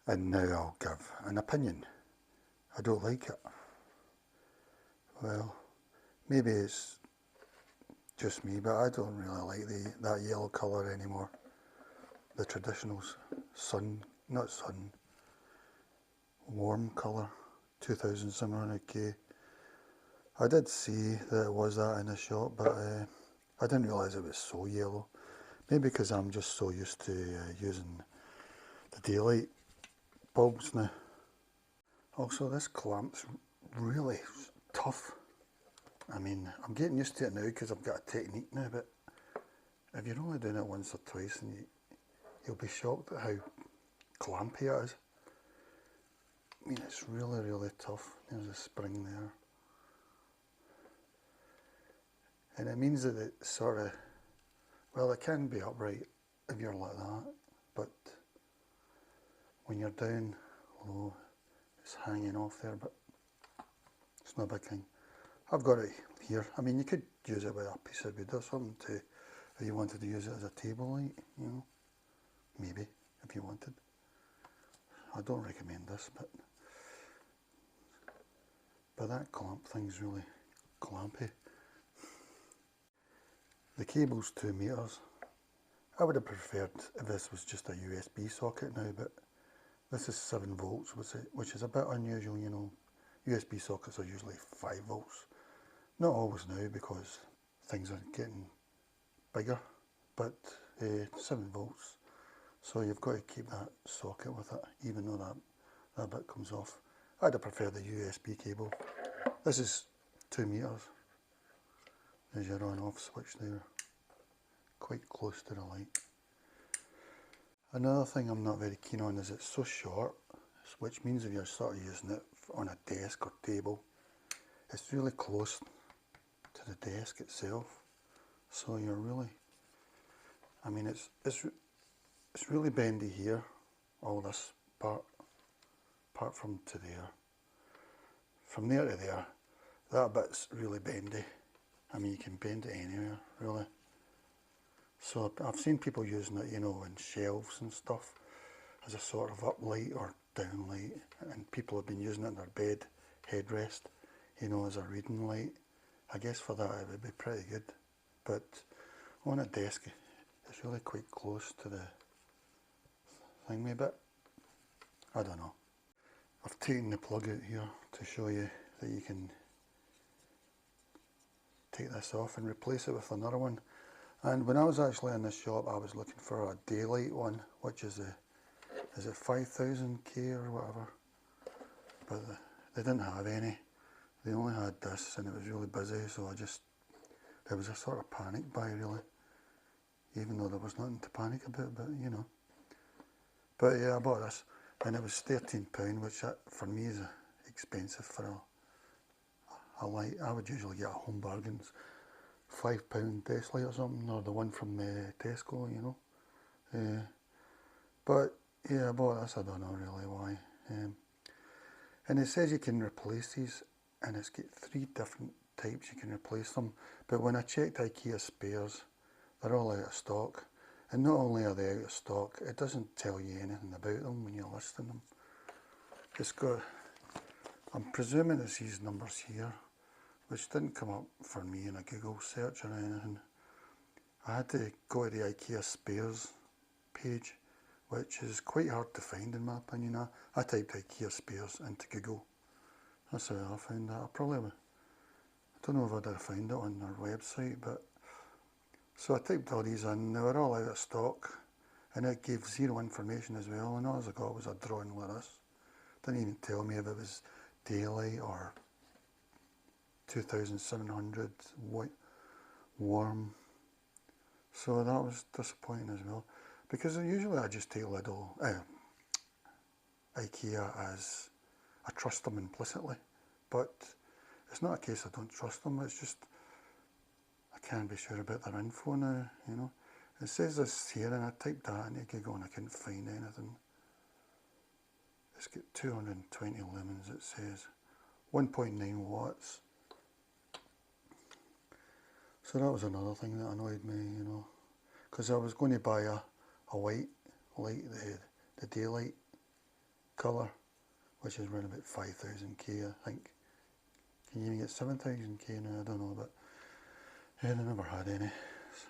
And now I'll give an opinion. I don't like it. Well, maybe it's just me, but I don't really like that yellow colour anymore. The traditional warm colour, 2700K. I did see that it was that in the shop, but I didn't realise it was so yellow. Maybe because I'm just so used to using the daylight bulbs now. Also, this clamp's really tough. I mean, I'm getting used to it now because I've got a technique now, but if you're only doing it once or twice, and you'll be shocked at how clampy it is. I mean, it's really, really tough. There's a spring there. And it means that it's sort of, well, it can be upright if you're like that, but when you're down low, it's hanging off there, but it's not a big thing. I've got it here. I mean, you could use it with a piece of wood or something if you wanted to use it as a table light, you know, maybe, if you wanted. I don't recommend this, but that clamp thing's really clampy. The cable's 2 meters. I would have preferred if this was just a USB socket now, but this is 7 volts, which is a bit unusual, you know. USB sockets are usually 5 volts. Not always now because things are getting bigger, but 7 volts. So you've got to keep that socket with it, even though that bit comes off. I'd have preferred the USB cable. This is 2 meters. There's your on off switch there, quite close to the light. Another thing I'm not very keen on is it's so short, which means if you're sort of using it on a desk or table, it's really close to the desk itself. So you're really, I mean, it's really bendy here, all this part from to there. From there to there, that bit's really bendy. I mean, you can bend it anywhere, really. So I've seen people using it, you know, in shelves and stuff, as a sort of up light or down light, and people have been using it in their bed headrest, you know, as a reading light. I guess for that it would be pretty good, but on a desk it's really quite close to the thingy bit. I don't know. I've taken the plug out here to show you that you can take this off and replace it with another one. And when I was actually in this shop, I was looking for a daylight one, which is it 5000K or whatever, but they didn't have any. They only had this, and it was really busy, so it was a sort of panic buy, really, even though there was nothing to panic about, but you know. But yeah, I bought this, and it was £13, which for me is expensive for a light. I would usually get a Home Bargains £5 desk light or something, or the one from Tesco, you know. But yeah, I bought this. I don't know really why. And it says you can replace these, and it's got 3 different types you can replace them. But when I checked IKEA spares, they're all out of stock. And not only are they out of stock, it doesn't tell you anything about them when you're listing them. It's got, I'm presuming it's these numbers here, which didn't come up for me in a Google search or anything. I had to go to the IKEA spares page, which is quite hard to find in my opinion. I typed IKEA spares into Google. That's how I found that. I don't know if I'd have found it on their website, but so I typed all these in. They were all out of stock, and it gave 0 information as well. And all I got was a drawing like this. Didn't even tell me if it was daylight or 2700 warm. So that was disappointing as well, because usually I just take IKEA as I trust them implicitly, but it's not a case I don't trust them. It's just I can't be sure about their info now, you know. It says this here, and I typed that into Google and I couldn't find anything. It's got 220 lumens, it says 1.9 watts. So that was another thing that annoyed me, you know, because I was going to buy a white light, the daylight colour, which is around about 5,000k, I think. Can you even get 7,000k now? I don't know, but yeah, they never had any.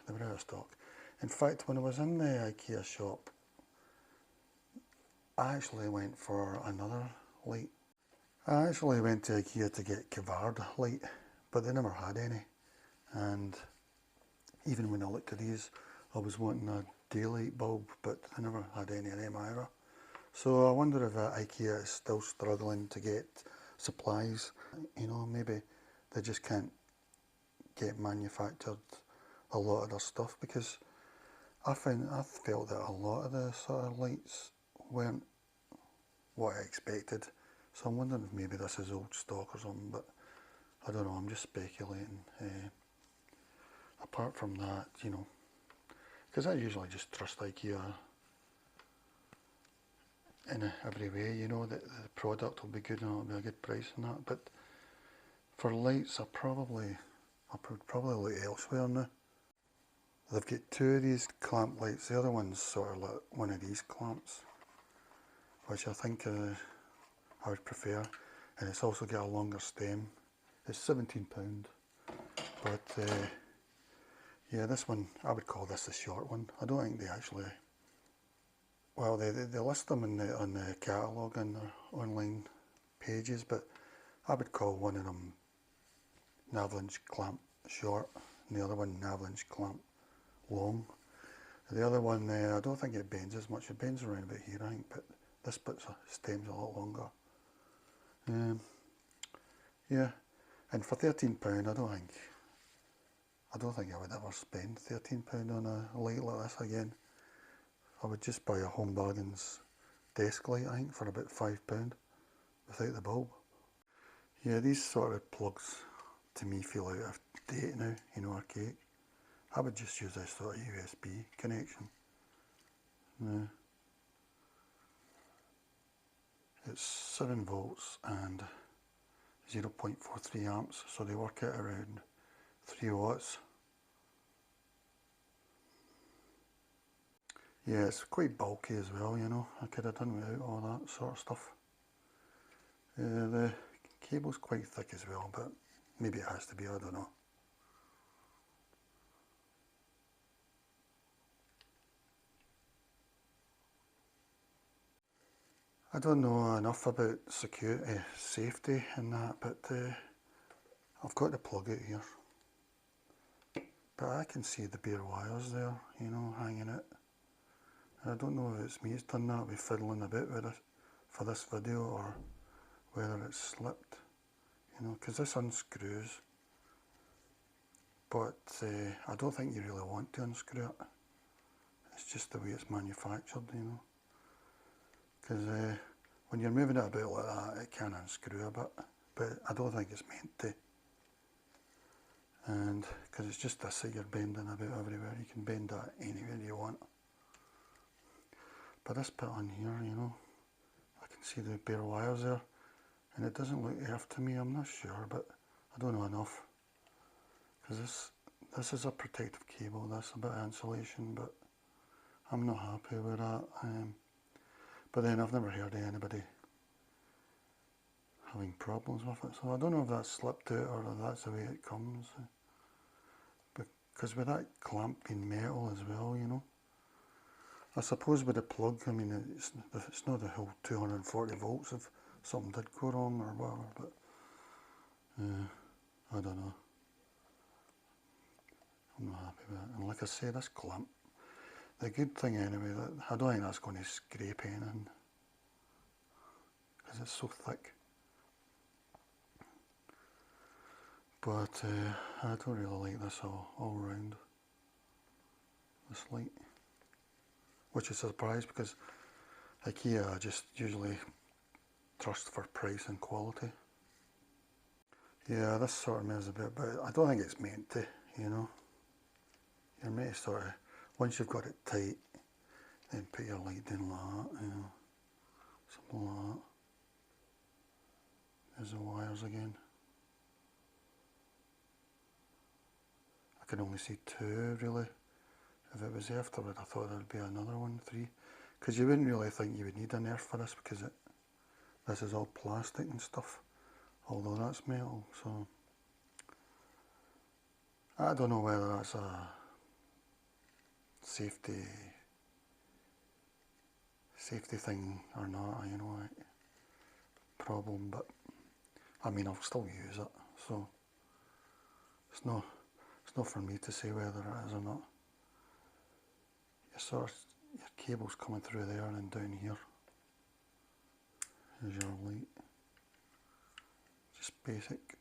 They were out of stock. In fact, when I was in the IKEA shop, I actually went for another light. I actually went to IKEA to get KVART light, but they never had any. And even when I looked at these, I was wanting a daylight bulb, but they never had any of them either. So I wonder if IKEA is still struggling to get supplies. You know, maybe they just can't get manufactured a lot of their stuff, because I felt that a lot of the sort of lights weren't what I expected. So I'm wondering if maybe this is old stock or something, but I don't know, I'm just speculating. Apart from that, you know, because I usually just trust IKEA in every way, you know, that the product will be good and it'll be a good price and that, but for lights I would probably look elsewhere now. They've got two of these clamp lights, the other one's sort of like one of these clamps, which I think I would prefer, and it's also got a longer stem. It's £17, but yeah, this one, I would call this the short one. I don't think they actually, well, they list them on the catalogue and their online pages, but I would call one of them Navlinge clamp short, and the other one Navlinge clamp long. The other one, I don't think it bends as much. It bends around about here, I think, but this bit's stem's a lot longer. Yeah, and for £13, I don't think I would ever spend £13 on a light like this again. I would just buy a Home Bargains desk light, I think, for about £5 without the bulb. Yeah, these sort of plugs to me feel out of date now, you know, archaic. I would just use this sort of USB connection. Yeah. It's 7 volts and 0.43 amps, so they work at around 3 watts. Yeah, it's quite bulky as well, you know. I could have done without all that sort of stuff. The cable's quite thick as well, but maybe it has to be, I don't know. I don't know enough about security, safety and that, but I've got the plug out here. But I can see the bare wires there, you know, hanging out. And I don't know if it's me that's done that with fiddling a bit with it for this video, or whether it's slipped, you know, because this unscrews. But I don't think you really want to unscrew it. It's just the way it's manufactured, you know. Because when you're moving it about like that, it can unscrew a bit, but I don't think it's meant to. And because it's just this that you're bending about everywhere, you can bend that anywhere you want. But this bit on here, you know, I can see the bare wires there, and it doesn't look earth to me. I'm not sure, but I don't know enough. Because this is a protective cable, that's a bit of insulation, but I'm not happy with that. But then I've never heard of anybody having problems with it, so I don't know if that's slipped out or if that's the way it comes. Because with that clamp being metal as well, you know, I suppose with the plug, I mean, it's not the whole 240 volts if something did go wrong or whatever, but I don't know. I'm not happy with it. And like I say, this clamp, the good thing anyway, that I don't think that's going to scrape anything, because it's so thick. But I don't really like this all round, this light. Which is a surprise, because IKEA I just usually trust for price and quality. Yeah, this sort of moves a bit, but I don't think it's meant to, you know. You're meant to sort of, once you've got it tight, then put your light down like that, you know, something like that. There's the wires again. I can only see 2 really. If it was afterward, I thought there'd be another one, 3. Because you wouldn't really think you would need an earth for this, because This is all plastic and stuff, although that's metal, so I don't know whether that's a safety thing or not, you know, problem, but I mean I'll still use it, so it's not for me to say whether it is or not. Your cable's coming through there, and then down here is your light. Just basic.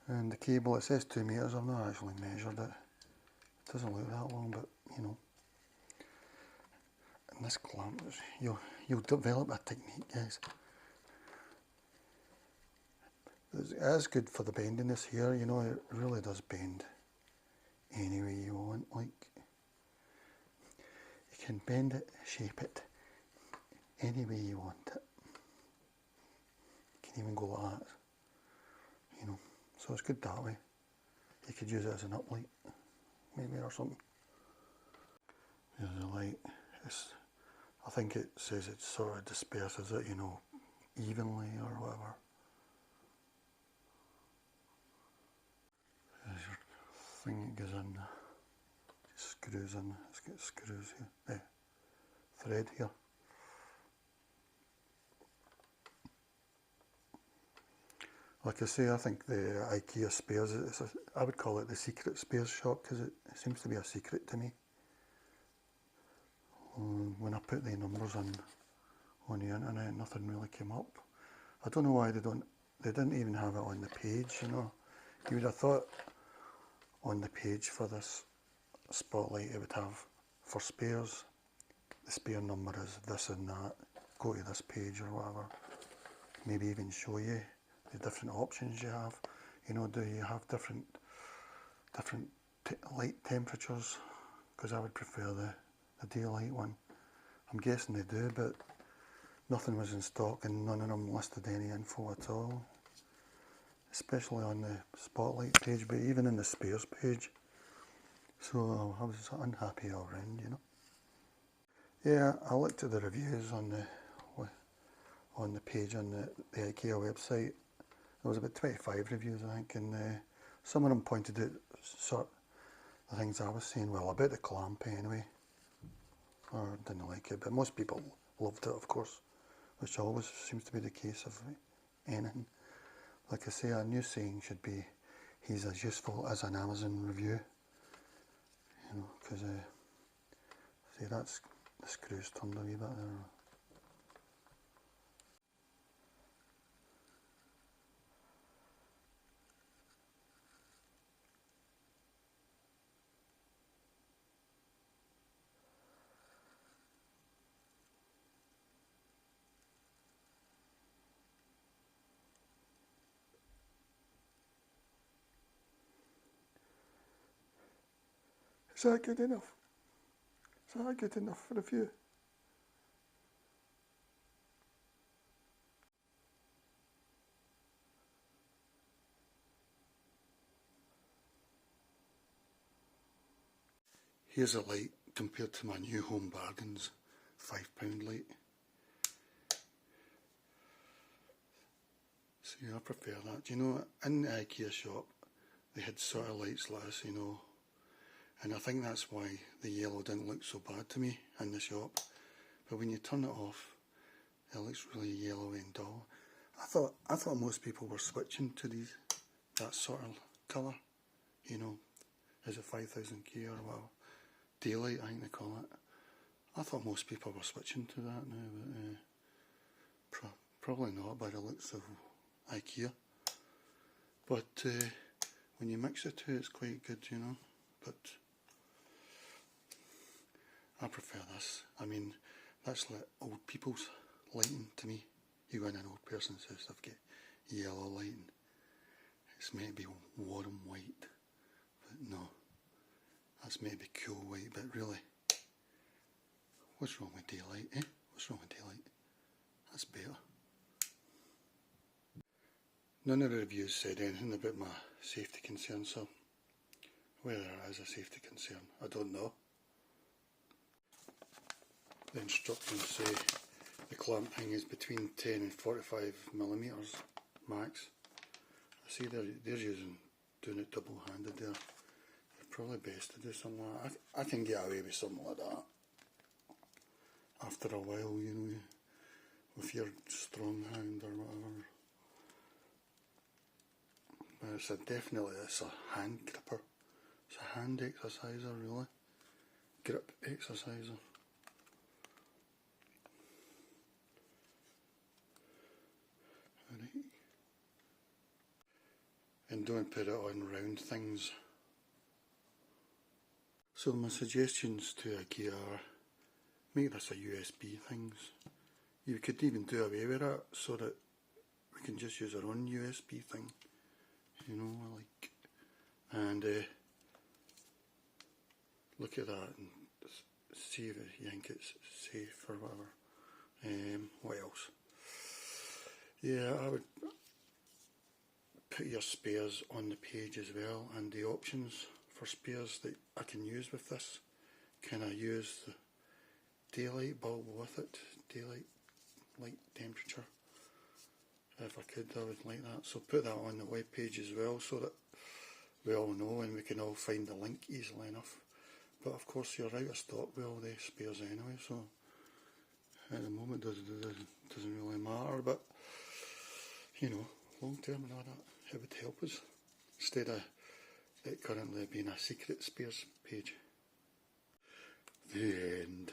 And the cable, it says 2 meters. I've not actually measured it. It doesn't look that long, but you know. And this clamp, you'll develop a technique, guys. It is good for the bendiness here, you know, it really does bend any way you want. Like, you can bend it, shape it, any way you want it. You can even go like that, you know. So it's good that way. You could use it as an uplight, maybe, or something. There's the light. I think it says it sort of disperses it, you know, evenly or whatever. There's your thing that goes in. It screws in. It's got screws here. Thread here. Like I say, I think the IKEA spares, I would call it the secret spares shop, because it seems to be a secret to me. When I put the numbers in on the internet, nothing really came up. I don't know why they didn't even have it on the page, you know. You would have thought on the page for this spotlight it would have, for spares, the spare number is this and that, go to this page or whatever. Maybe even show you the different options you have. You know, do you have different light temperatures? Because I would prefer the daylight one. I'm guessing they do, but nothing was in stock and none of them listed any info at all. Especially on the spotlight page, but even in the spares page. So I was unhappy all round, you know. Yeah, I looked at the reviews on the page on the IKEA website. There was about 25 reviews, I think, and some of them pointed out sort of the things I was saying. Well, about the clamp anyway, or didn't like it, but most people loved it, of course, which always seems to be the case of anything. Like I say, a new saying should be, he's as useful as an Amazon review, you know, because see, that's the screws turned a wee bit there. Is that good enough? Is that good enough for a view? Here's a light compared to my new Home Bargains £5 light. See, I prefer that. You know, in the IKEA shop, they had sort of lights like this, you know, and I think that's why the yellow didn't look so bad to me in the shop. But when you turn it off, it looks really yellowy and dull. I thought most people were switching to that sort of colour, you know, is it 5000K or whatever, daylight I think they call it. I thought most people were switching to that now, but probably not by the looks of IKEA. But when you mix the two, it's quite good, you know. But I prefer this. I mean, that's like old people's lighting to me. You go in an old person's house, they've got yellow lighting. It's meant to be warm white, but no. That's meant to be cool white, but really, what's wrong with daylight, eh? What's wrong with daylight? That's better. None of the reviews said anything about my safety concern, so whether it is a safety concern, I don't know. The instructions say the clamping is between 10 and 45 millimeters max. I see they're doing it double-handed there. It's probably best to do something like that. I can get away with something like that after a while, you know, with your strong hand or whatever. But it's a hand gripper. It's a hand exerciser, really. Grip exerciser. Alright. And don't put it on round things. So my suggestions to IKEA are, make this a USB things. You could even do away with it so that we can just use our own USB thing. You know, like, and look at that and see if you think it's safe or whatever. What else? Yeah, I would put your spares on the page as well, and the options for spares that I can use with this. Can I use the daylight bulb with it? Daylight light temperature. If I could, I would like that. So put that on the web page as well, so that we all know and we can all find the link easily enough. But of course you're out of stock with all the spares anyway, so at the moment it doesn't really matter, but you know, long term and all that, it would help us, instead of it currently being a secret spares page. The end.